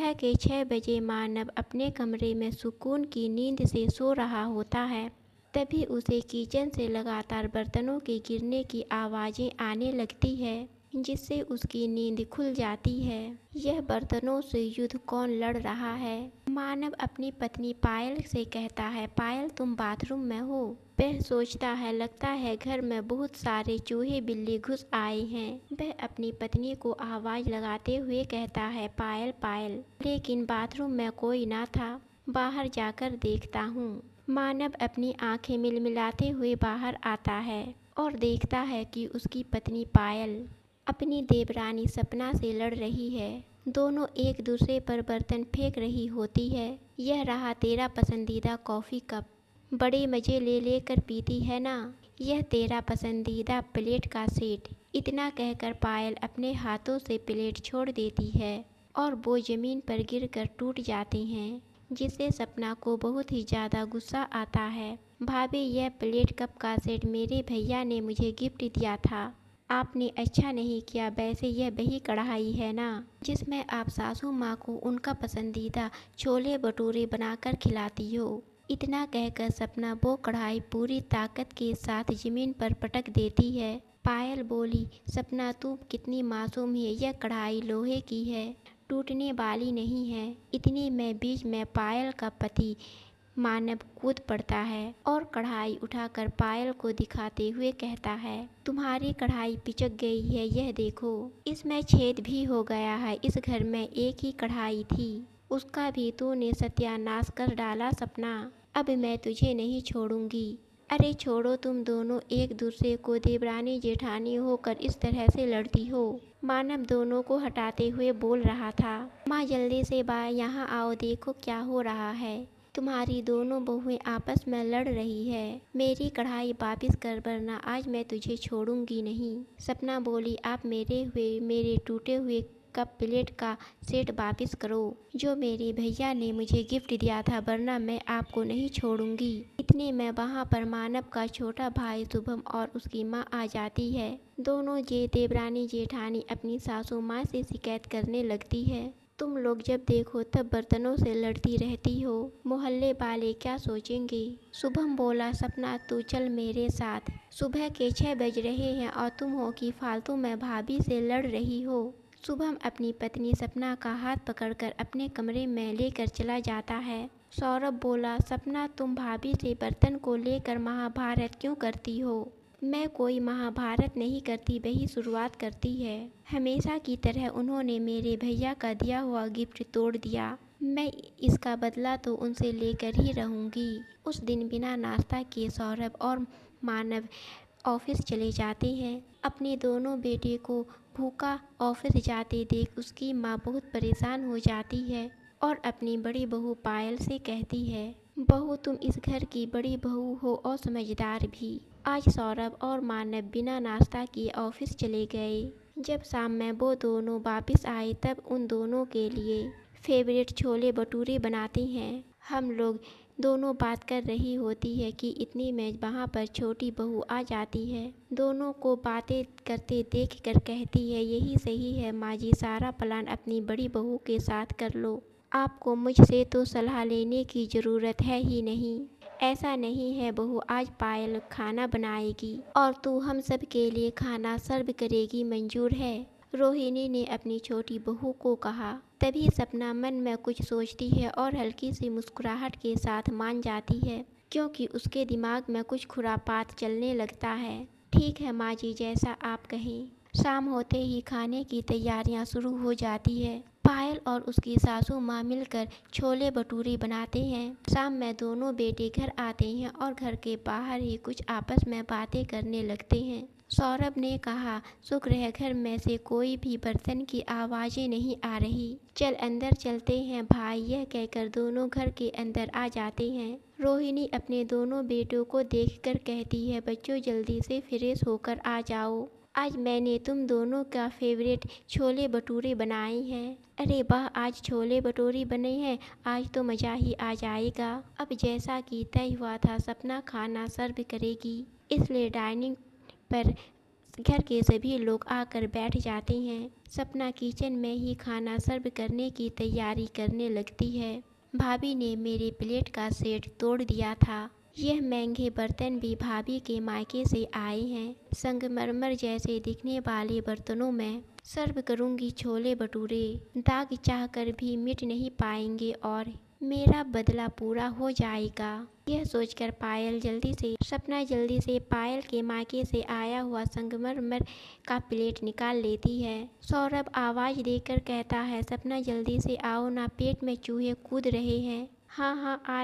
सुबह के 6 बजे मानव अपने कमरे में सुकून की नींद से सो रहा होता है। तभी उसे किचन से लगातार बर्तनों के गिरने की आवाज़ें आने लगती है, जिससे उसकी नींद खुल जाती है। यह बर्तनों से युद्ध कौन लड़ रहा है? मानव अपनी पत्नी पायल से कहता है, पायल तुम बाथरूम में हो? वह सोचता है, लगता है घर में बहुत सारे चूहे बिल्ली घुस आए हैं। वह अपनी पत्नी को आवाज़ लगाते हुए कहता है, पायल पायल। लेकिन बाथरूम में कोई ना था। बाहर जाकर देखता हूँ। मानव अपनी आंखें मिलमिलाते हुए बाहर आता है और देखता है कि उसकी पत्नी पायल अपनी देवरानी सपना से लड़ रही है। दोनों एक दूसरे पर बर्तन फेंक रही होती है। यह रहा तेरा पसंदीदा कॉफ़ी कप, बड़े मज़े ले लेकर पीती है ना? यह तेरा पसंदीदा प्लेट का सेट। इतना कहकर पायल अपने हाथों से प्लेट छोड़ देती है और वो ज़मीन पर गिरकर टूट जाती हैं, जिससे सपना को बहुत ही ज़्यादा गुस्सा आता है। भाभी, यह प्लेट कप का सेट मेरे भैया ने मुझे गिफ्ट दिया था। आपने अच्छा नहीं किया। वैसे यह वही कढ़ाई है ना जिसमें आप सासू माँ को उनका पसंदीदा छोले भटूरे बनाकर खिलाती हो? इतना कहकर सपना वो कढ़ाई पूरी ताकत के साथ ज़मीन पर पटक देती है। पायल बोली, सपना तू कितनी मासूम है। यह कढ़ाई लोहे की है, टूटने वाली नहीं है। इतनी में बीच में पायल का पति मानव कूद पड़ता है और कढ़ाई उठाकर पायल को दिखाते हुए कहता है, तुम्हारी कढ़ाई पिचक गई है, यह देखो, इसमें छेद भी हो गया है। इस घर में एक ही कढ़ाई थी, उसका भी तूने सत्यानाश कर डाला सपना। अब मैं तुझे नहीं छोड़ूंगी। अरे छोड़ो, तुम दोनों एक दूसरे को देवरानी जेठानी होकर इस तरह से लड़ती हो। मानव दोनों को हटाते हुए बोल रहा था, माँ जल्दी से यहाँ आओ, देखो क्या हो रहा है। तुम्हारी दोनों बहुएं आपस में लड़ रही है। मेरी कढ़ाई वापिस कर, वरना आज मैं तुझे छोड़ूंगी नहीं। सपना बोली, आप मेरे टूटे हुए कप प्लेट का सेट वापिस करो, जो मेरे भैया ने मुझे गिफ्ट दिया था, वरना मैं आपको नहीं छोड़ूंगी। इतने में वहाँ पर मानव का छोटा भाई शुभम और उसकी माँ आ जाती है। दोनों देवरानी जेठानी अपनी सासू माँ से शिकायत करने लगती है, तुम लोग जब देखो तब बर्तनों से लड़ती रहती हो, मोहल्ले वाले क्या सोचेंगे? शुभम बोला, सपना तू चल मेरे साथ। सुबह के 6 बज रहे हैं और तुम हो कि फालतू में भाभी से लड़ रही हो। शुभम अपनी पत्नी सपना का हाथ पकड़कर अपने कमरे में लेकर चला जाता है। सौरभ बोला, सपना तुम भाभी से बर्तन को लेकर महाभारत क्यों करती हो? मैं कोई महाभारत नहीं करती, वही शुरुआत करती है। हमेशा की तरह उन्होंने मेरे भैया का दिया हुआ गिफ्ट तोड़ दिया। मैं इसका बदला तो उनसे लेकर ही रहूँगी। उस दिन बिना नाश्ता किए सौरभ और मानव ऑफिस चले जाते हैं। अपने दोनों बेटे को भूखा ऑफिस जाते देख उसकी माँ बहुत परेशान हो जाती है और अपनी बड़ी बहू पायल से कहती है, बहू तुम इस घर की बड़ी बहू हो और समझदार भी। आज सौरभ और मानव बिना नाश्ता किए ऑफिस चले गए। जब शाम में वो दोनों वापस आए तब उन दोनों के लिए फेवरेट छोले भटूरे बनाते हैं। हम लोग दोनों बात कर रही होती है कि इतनी में वहाँ पर छोटी बहू आ जाती है। दोनों को बातें करते देखकर कहती है, यही सही है माँ जी, सारा प्लान अपनी बड़ी बहू के साथ कर लो। आपको मुझसे तो सलाह लेने की ज़रूरत है ही नहीं। ऐसा नहीं है बहू, आज पायल खाना बनाएगी और तू हम सब के लिए खाना सर्व करेगी, मंजूर है? रोहिणी ने अपनी छोटी बहू को कहा। तभी सपना मन में कुछ सोचती है और हल्की सी मुस्कुराहट के साथ मान जाती है, क्योंकि उसके दिमाग में कुछ खुरापात चलने लगता है। ठीक है माँ जी, जैसा आप कहें। शाम होते ही खाने की तैयारियां शुरू हो जाती है। पायल और उसकी सासू माँ मिलकर छोले भटूरे बनाते हैं। शाम में दोनों बेटे घर आते हैं और घर के बाहर ही कुछ आपस में बातें करने लगते हैं। सौरभ ने कहा, शुक्र है घर में से कोई भी बर्तन की आवाज़ें नहीं आ रही। चल अंदर चलते हैं भाई। यह कहकर दोनों घर के अंदर आ जाते हैं। रोहिणी अपने दोनों बेटों को देखकर कहती है, बच्चों जल्दी से फ्रेश होकर आ जाओ, आज मैंने तुम दोनों का फेवरेट छोले भटूरे बनाए हैं। अरे वाह, आज छोले भटूरे बने हैं, आज तो मज़ा ही आ जाएगा। अब जैसा कि तय हुआ था, सपना खाना सर्व करेगी, इसलिए डाइनिंग पर घर के सभी लोग आकर बैठ जाते हैं। सपना किचन में ही खाना सर्व करने की तैयारी करने लगती है। भाभी ने मेरे प्लेट का सेट तोड़ दिया था। यह महंगे बर्तन भी भाभी के मायके से आए हैं। संगमरमर जैसे दिखने वाले बर्तनों में सर्व करूंगी छोले भटूरे। दाग चाह कर भी मिट नहीं पाएंगे और मेरा बदला पूरा हो जाएगा। यह सोचकर सपना जल्दी से पायल के मायके से आया हुआ संगमरमर का प्लेट निकाल लेती है। सौरभ आवाज़ देकर कहता है, सपना जल्दी से आओ ना, पेट में चूहे कूद रहे हैं। हाँ हाँ, आ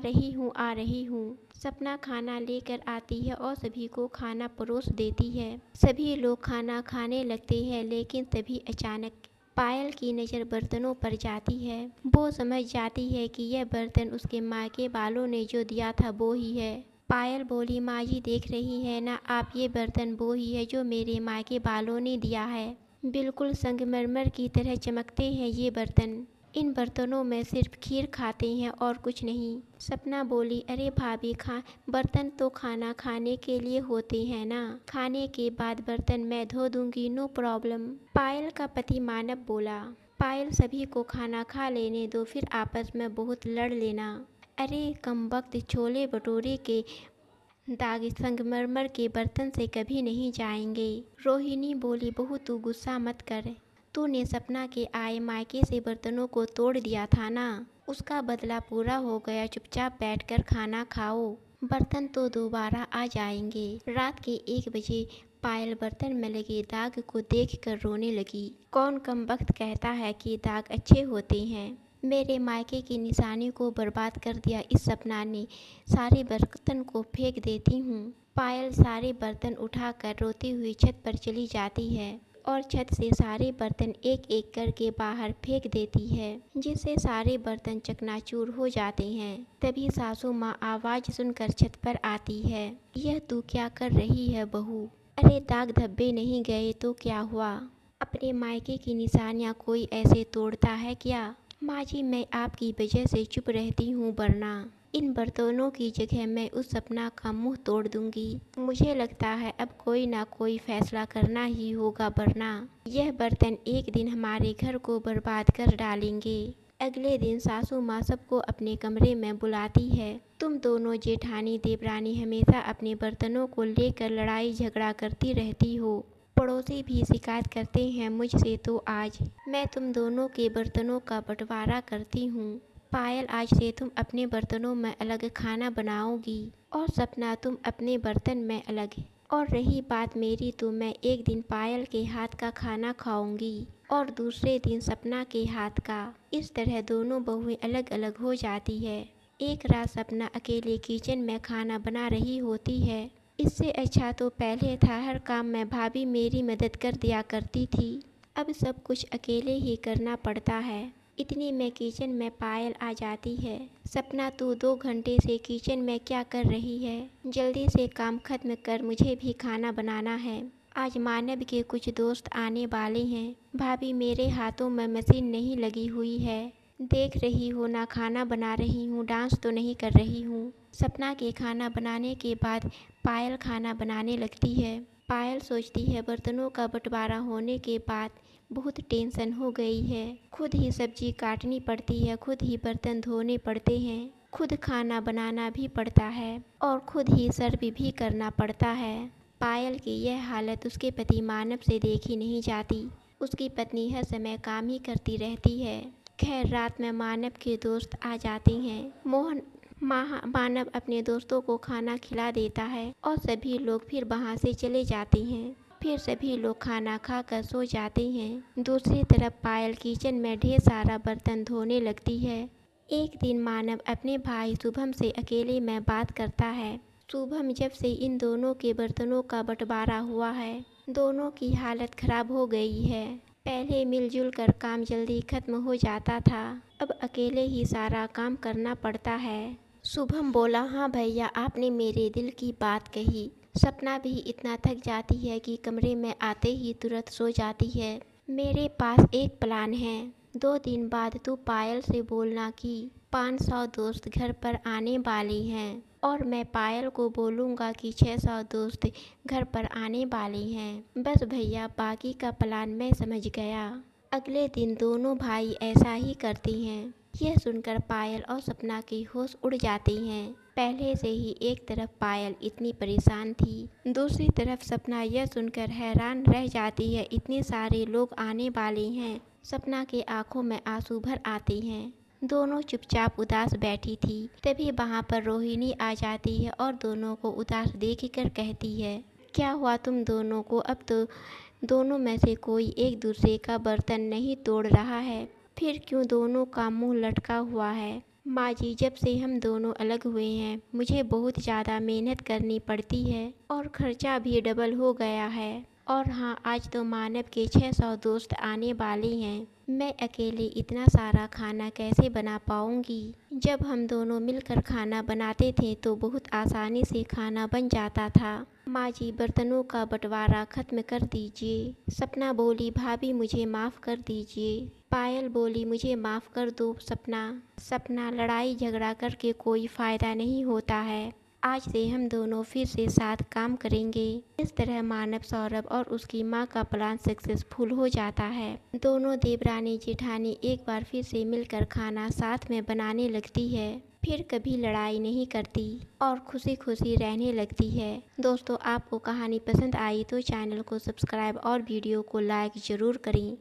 रही हूँ। सपना खाना लेकर आती है और सभी को खाना परोस देती है। सभी लोग खाना खाने लगते हैं, लेकिन तभी अचानक पायल की नज़र बर्तनों पर जाती है। वो समझ जाती है कि यह बर्तन उसके मायके वालों ने जो दिया था वो ही है। पायल बोली, माँ जी देख रही है ना आप, ये बर्तन वो ही है जो मेरे मायके वालों ने दिया है। बिल्कुल संगमरमर की तरह चमकते हैं ये बर्तन। इन बर्तनों में सिर्फ खीर खाते हैं और कुछ नहीं। सपना बोली, अरे भाभी, बर्तन तो खाना खाने के लिए होते हैं ना, खाने के बाद बर्तन मैं धो दूंगी, नो प्रॉब्लम। पायल का पति मानव बोला, पायल सभी को खाना खा लेने दो, फिर आपस में बहुत लड़ लेना। अरे कमबख्त, छोले भटूरे के दाग संगमरमर के बर्तन से कभी नहीं जाएंगे। रोहिणी बोली, बहू तू गुस्सा मत कर, तूने सपना के आए मायके से बर्तनों को तोड़ दिया था ना, उसका बदला पूरा हो गया, चुपचाप बैठकर खाना खाओ, बर्तन तो दोबारा आ जाएंगे। रात के 1 बजे पायल बर्तन में लगे दाग को देखकर रोने लगी। कौन कमबख्त कहता है कि दाग अच्छे होते हैं। मेरे मायके की निशानी को बर्बाद कर दिया इस सपना ने, सारे बर्तन को फेंक देती हूँ। पायल सारे बर्तन उठाकर रोती हुई छत पर चली जाती है और छत से सारे बर्तन एक एक करके बाहर फेंक देती है, जिससे सारे बर्तन चकनाचूर हो जाते हैं। तभी सासू माँ आवाज़ सुनकर छत पर आती है, यह तू क्या कर रही है बहू? अरे दाग धब्बे नहीं गए तो क्या हुआ? अपने मायके की निशानियाँ कोई ऐसे तोड़ता है क्या? माँ जी, मैं आपकी वजह से चुप रहती हूँ, वरना इन बर्तनों की जगह मैं उस सपना का मुंह तोड़ दूंगी। मुझे लगता है अब कोई ना कोई फैसला करना ही होगा, वरना यह बर्तन एक दिन हमारे घर को बर्बाद कर डालेंगे। अगले दिन सासू माँ सबको अपने कमरे में बुलाती है। तुम दोनों जेठानी देवरानी हमेशा अपने बर्तनों को लेकर लड़ाई झगड़ा करती रहती हो। पड़ोसी भी शिकायत करते हैं मुझसे, तो आज मैं तुम दोनों के बर्तनों का बंटवारा करती हूँ। पायल, आज से तुम अपने बर्तनों में अलग खाना बनाओगी और सपना तुम अपने बर्तन में अलग। और रही बात मेरी, तो मैं एक दिन पायल के हाथ का खाना खाऊंगी और दूसरे दिन सपना के हाथ का। इस तरह दोनों बहुएं अलग अलग हो जाती है। एक रात सपना अकेले किचन में खाना बना रही होती है। इससे अच्छा तो पहले था, हर काम में भाभी मेरी मदद कर दिया करती थी, अब सब कुछ अकेले ही करना पड़ता है। इतनी में किचन में पायल आ जाती है। सपना, तू 2 घंटे से किचन में क्या कर रही है? जल्दी से काम खत्म कर, मुझे भी खाना बनाना है। आज मानव के कुछ दोस्त आने वाले हैं। भाभी, मेरे हाथों में मशीन नहीं लगी हुई है, देख रही हो ना, खाना बना रही हूँ, डांस तो नहीं कर रही हूँ। सपना के खाना बनाने के बाद पायल खाना बनाने लगती है। पायल सोचती है बर्तनों का बंटवारा होने के बाद बहुत टेंशन हो गई है। खुद ही सब्जी काटनी पड़ती है, खुद ही बर्तन धोने पड़ते हैं, खुद खाना बनाना भी पड़ता है और खुद ही सर्व भी करना पड़ता है। पायल की यह हालत उसके पति मानव से देखी नहीं जाती। उसकी पत्नी हर समय काम ही करती रहती है। खैर, रात में मानव के दोस्त आ जाते हैं। मानव अपने दोस्तों को खाना खिला देता है और सभी लोग फिर वहाँ से चले जाते हैं। फिर सभी लोग खाना खाकर सो जाते हैं। दूसरी तरफ पायल किचन में ढेर सारा बर्तन धोने लगती है। एक दिन मानव अपने भाई शुभम से अकेले में बात करता है। शुभम, जब से इन दोनों के बर्तनों का बंटवारा हुआ है, दोनों की हालत खराब हो गई है। पहले मिलजुल कर काम जल्दी खत्म हो जाता था, अब अकेले ही सारा काम करना पड़ता है। शुभम बोला, हाँ भैया, आपने मेरे दिल की बात कही। सपना भी इतना थक जाती है कि कमरे में आते ही तुरंत सो जाती है। मेरे पास एक प्लान है, 2 दिन बाद तू पायल से बोलना कि 500 दोस्त घर पर आने वाले हैं और मैं पायल को बोलूँगा कि 600 दोस्त घर पर आने वाले हैं। बस भैया बाकी का प्लान मैं समझ गया। अगले दिन दोनों भाई ऐसा ही करते हैं। यह सुनकर पायल और सपना की होश उड़ जाती हैं। पहले से ही एक तरफ पायल इतनी परेशान थी, दूसरी तरफ सपना यह सुनकर हैरान रह जाती है, इतने सारे लोग आने वाले हैं। सपना की आंखों में आंसू भर आते हैं। दोनों चुपचाप उदास बैठी थी। तभी वहाँ पर रोहिणी आ जाती है और दोनों को उदास देखकर कहती है, क्या हुआ तुम दोनों को? अब तो दोनों में से कोई एक दूसरे का बर्तन नहीं तोड़ रहा है, फिर क्यों दोनों का मुंह लटका हुआ है? माँ जी, जब से हम दोनों अलग हुए हैं मुझे बहुत ज़्यादा मेहनत करनी पड़ती है और खर्चा भी डबल हो गया है। और हाँ, आज तो मानव के 600 दोस्त आने वाले हैं। मैं अकेले इतना सारा खाना कैसे बना पाऊंगी? जब हम दोनों मिलकर खाना बनाते थे तो बहुत आसानी से खाना बन जाता था। माँ जी, बर्तनों का बंटवारा खत्म कर दीजिए। सपना बोली, भाभी मुझे माफ़ कर दीजिए। पायल बोली, मुझे माफ़ कर दो सपना। सपना, लड़ाई झगड़ा करके कोई फ़ायदा नहीं होता है। आज से हम दोनों फिर से साथ काम करेंगे। इस तरह मानव, सौरभ और उसकी माँ का प्लान सक्सेसफुल हो जाता है। दोनों देवरानी जेठानी एक बार फिर से मिलकर खाना साथ में बनाने लगती है। फिर कभी लड़ाई नहीं करती और खुशी खुशी रहने लगती है। दोस्तों, आपको कहानी पसंद आई तो चैनल को सब्सक्राइब और वीडियो को लाइक ज़रूर करें।